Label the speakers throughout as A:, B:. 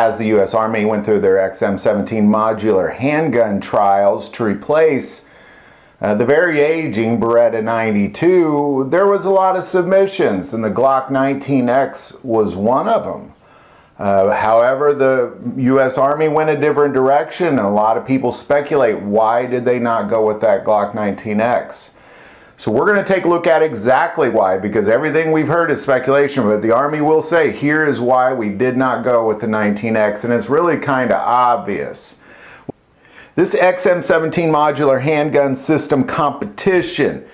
A: as the U.S. Army went through their XM-17 modular handgun trials to replace the very aging Beretta 92, there was a lot of submissions, and the Glock 19X was one of them. However, the U.S. Army went a different direction, and a lot of people speculate, why did they not go with that Glock 19X? So we're going to take a look at exactly why, because everything we've heard is speculation, but the Army will say, here is why we did not go with the 19X, and it's really kind of obvious. This XM-17 modular handgun system competition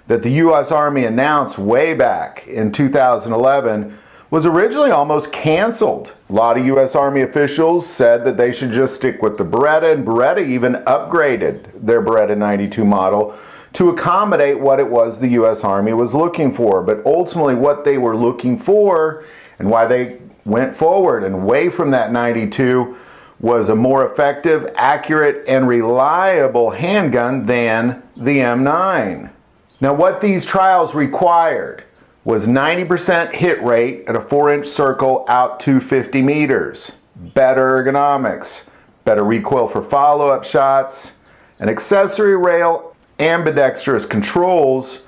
A: that the U.S. Army announced way back in 2011 was originally almost canceled. A lot of U.S. Army officials said that they should just stick with the Beretta, and Beretta even upgraded their Beretta 92 model to accommodate what it was the U.S. Army was looking for. But ultimately what they were looking for, and why they went forward and away from that 92, was a more effective, accurate, and reliable handgun than the M9. Now, what these trials required was 90% hit rate at a 4-inch circle out to 50 meters, better ergonomics, better recoil for follow-up shots, an accessory rail, ambidextrous controls,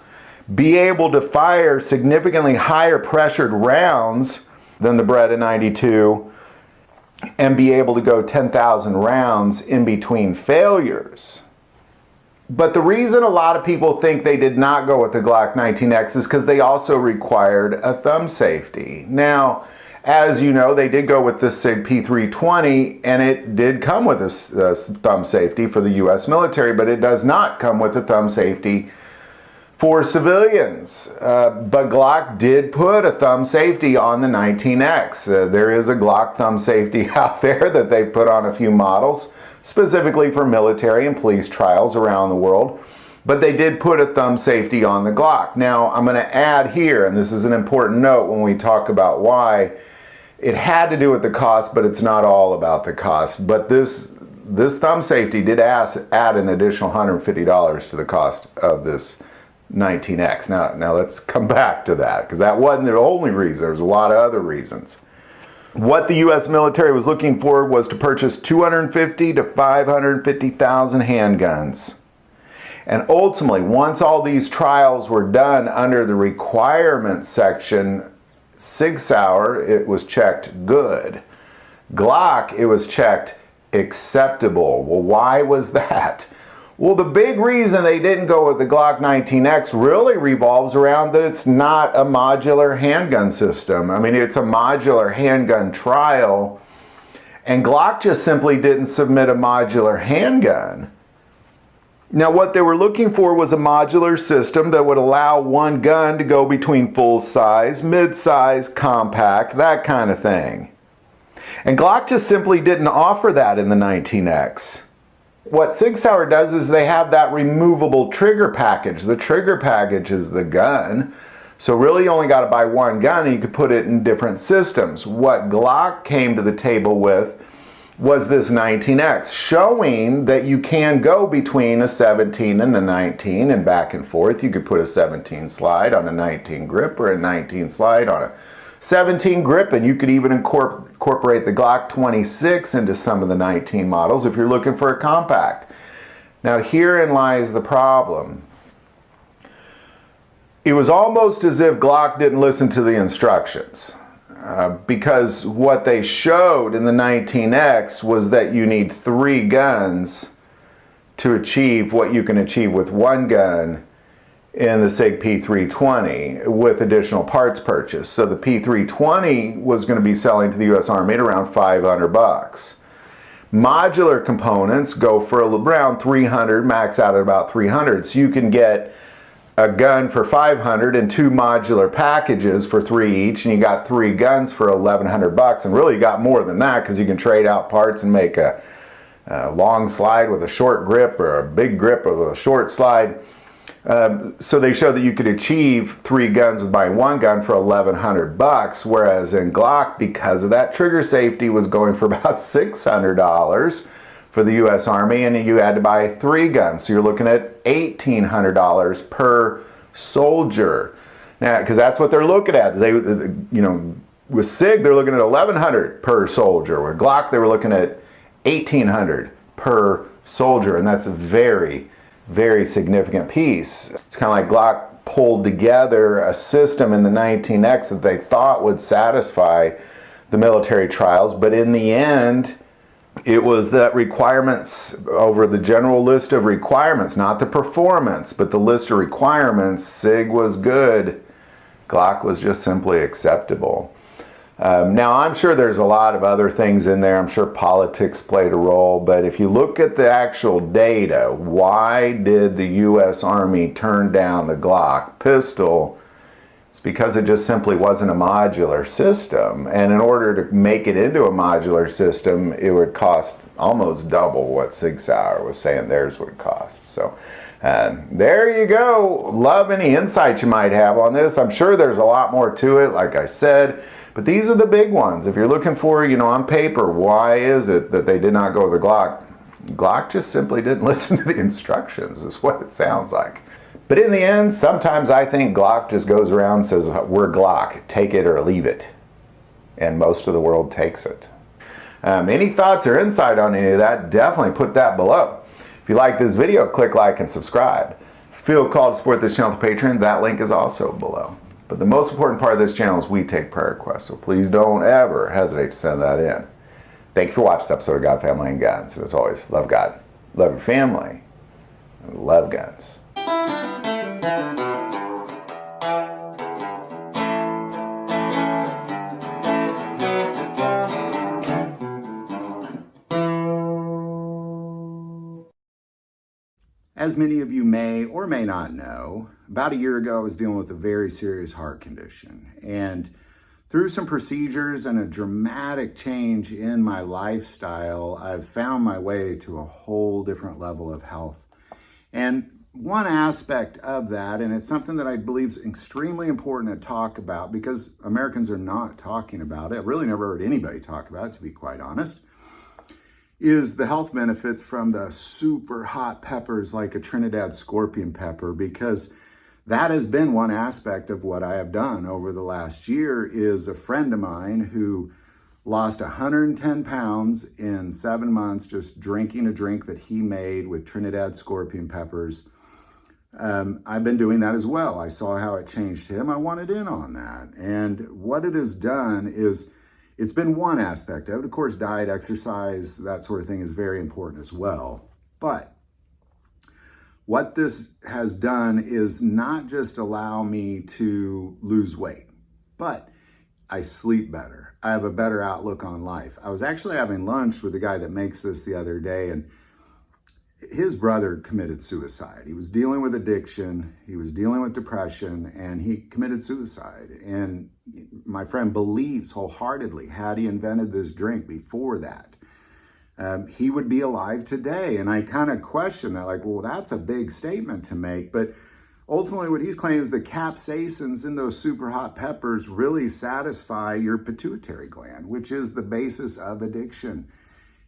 A: be able to fire significantly higher pressured rounds than the Beretta 92, and be able to go 10,000 rounds in between failures. But the reason a lot of people think they did not go with the Glock 19X is because they also required a thumb safety. Now, as you know, they did go with the SIG P320, and it did come with a thumb safety for the U.S. military, but it does not come with a thumb safety for civilians. But Glock did put a thumb safety on the 19X. There is a Glock thumb safety out there that they put on a few models, specifically for military and police trials around the world. But they did put a thumb safety on the Glock. Now, I'm going to add here, and this is an important note when we talk about why, it had to do with the cost, but it's not all about the cost. But this thumb safety did add an additional $150 to the cost of this 19X. Now let's come back to that, because that wasn't the only reason. There's a lot of other reasons. What the U.S. military was looking for was to purchase 250 to 550,000 handguns. And ultimately, once all these trials were done under the requirements section, Sig Sauer, it was checked good. Glock, it was checked acceptable. Well, why was that? Well, the big reason they didn't go with the Glock 19X really revolves around that it's not a modular handgun system. I mean, it's a modular handgun trial, and Glock just simply didn't submit a modular handgun. Now, what they were looking for was a modular system that would allow one gun to go between full size, mid-size, compact, that kind of thing. And Glock just simply didn't offer that in the 19X. What Sig Sauer does is they have that removable trigger package. The trigger package is the gun. So really you only got to buy one gun and you could put it in different systems. What Glock came to the table with was this 19X, showing that you can go between a 17 and a 19 and back and forth. You could put a 17 slide on a 19 grip or a 19 slide on a 17 grip, and you could even incorporate the Glock 26 into some of the 19 models if you're looking for a compact. Now, herein lies the problem. It was almost as if Glock didn't listen to the instructions, because what they showed in the 19X was that you need 3 guns to achieve what you can achieve with one gun in the SIG P320 with additional parts purchase. So the P320 was going to be selling to the U.S. Army at around $500. Modular components go for around $300, max out at about $300. So you can get a gun for $500 and 2 modular packages for $3 each, and you got 3 guns for $1,100. And really you got more than that, because you can trade out parts and make a long slide with a short grip or a big grip with a short slide. So they show that you could achieve 3 guns with buying one gun for $1,100, whereas in Glock, because of that trigger safety, was going for about $600 for the U.S. Army, and you had to buy 3 guns. So you're looking at $1,800 per soldier. Now, because that's what they're looking at. With SIG, they're looking at $1,100 per soldier. With Glock, they were looking at $1,800 per soldier, and that's a very, very significant piece. It's kind of like Glock pulled together a system in the 19X that they thought would satisfy the military trials, but in the end, it was that requirements over the general list of requirements, not the performance, but the list of requirements. SIG was good. Glock was just simply acceptable. Now, I'm sure there's a lot of other things in there. I'm sure politics played a role, but if you look at the actual data, why did the U.S. Army turn down the Glock pistol? It's because it just simply wasn't a modular system, and in order to make it into a modular system, it would cost almost double what Sig Sauer was saying theirs would cost. So there you go. Love any insight you might have on this. I'm sure there's a lot more to it, like I said. But these are the big ones. If you're looking for, on paper, why is it that they did not go with the Glock? Glock just simply didn't listen to the instructions, is what it sounds like. But in the end, sometimes I think Glock just goes around and says, we're Glock, take it or leave it. And most of the world takes it. Any thoughts or insight on any of that, definitely put that below. If you like this video, click like and subscribe. Feel called to support this channel with Patreon, that link is also below. But the most important part of this channel is we take prayer requests, so please don't ever hesitate to send that in. Thank you for watching this episode of God, Family, and Guns. And as always, love God, love your family, and love guns. As many of you may or may not know, about a year ago I was dealing with a very serious heart condition. And through some procedures and a dramatic change in my lifestyle, I've found my way to a whole different level of health. And one aspect of that, and it's something that I believe is extremely important to talk about because Americans are not talking about it. I've really never heard anybody talk about it, to be quite honest, is the health benefits from the super hot peppers like a Trinidad scorpion pepper, because that has been one aspect of what I have done over the last year. Is a friend of mine who lost 110 pounds in 7 months just drinking a drink that he made with Trinidad scorpion peppers. I've been doing that as well. I saw how it changed him. I wanted in on that. And what it has done is it's been one aspect of it. Of course, diet, exercise, that sort of thing is very important as well. But what this has done is not just allow me to lose weight, but I sleep better. I have a better outlook on life. I was actually having lunch with the guy that makes this the other day, and his brother committed suicide. He was dealing with addiction, he was dealing with depression, and he committed suicide. And my friend believes wholeheartedly, had he invented this drink before that, he would be alive today. And I kind of question that, like, well, that's a big statement to make. But ultimately what he's claiming is the capsaicins in those super hot peppers really satisfy your pituitary gland, which is the basis of addiction.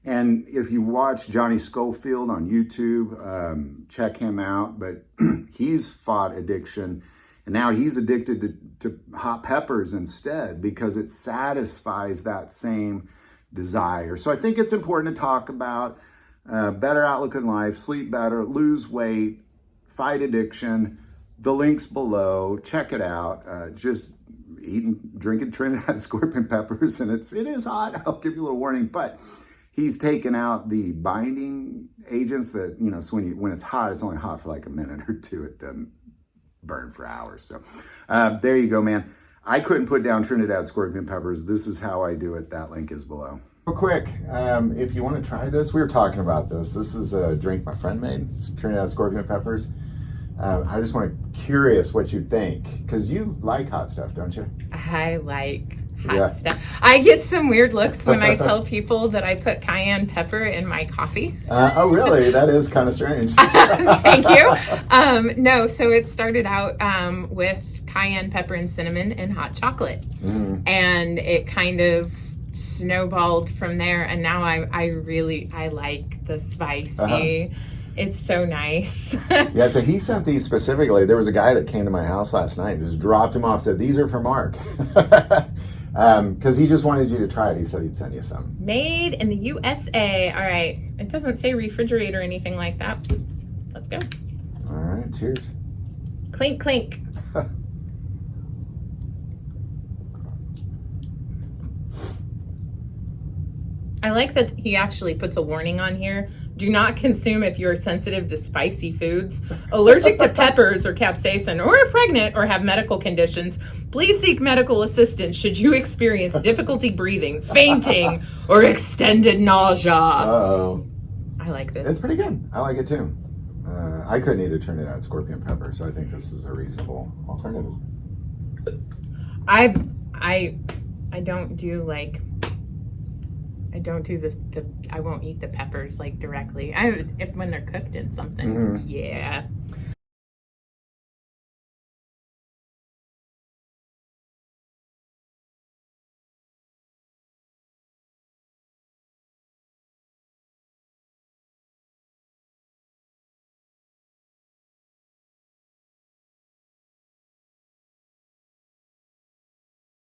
A: And if you watch Johnny Schofield on YouTube, check him out. But he's fought addiction, and now he's addicted to hot peppers instead because it satisfies that same desire. So I think it's important to talk about better outlook in life, sleep better, lose weight, fight addiction. The link's below. Check it out. Just drinking Trinidad scorpion peppers, and it is hot. I'll give you a little warning, but he's taken out the binding agents that, so when it's hot, it's only hot for like a minute or two. It doesn't burn for hours. So there you go, man. I couldn't put down Trinidad scorpion peppers. This is how I do it. That link is below. Real quick, if you want to try this, we were talking about this. This is a drink my friend made. It's Trinidad scorpion peppers. I just want to curious what you think, because you like hot stuff, don't you?
B: I like hot stuff. I get some weird looks when I tell people that I put cayenne pepper in my coffee.
A: Oh, really? That is kind of strange.
B: Thank you. No, so it started out with cayenne pepper and cinnamon and hot chocolate. And it kind of snowballed from there. And now I like the spicy. It's so nice.
A: Yeah, so he sent these specifically. There was a guy that came to my house last night and just dropped them off, said, these are for Mark.
C: Because he just wanted you to try it. He said he'd send you some.
B: Made in the USA. All right. It doesn't say refrigerate or anything like that. Let's go.
C: All right, cheers.
B: Clink, clink. I like that he actually puts a warning on here. Do not consume if you're sensitive to spicy foods, allergic to peppers or capsaicin, or are pregnant or have medical conditions. Please seek medical assistance should you experience difficulty breathing, fainting, or extended nausea.
C: Uh-oh.
B: I like this.
C: It's pretty good. I like it too. I couldn't eat a Trinidad scorpion pepper, so I think this is a reasonable alternative.
B: I don't do like... I don't do this. I won't eat the peppers like directly. If when they're cooked in something. Yeah.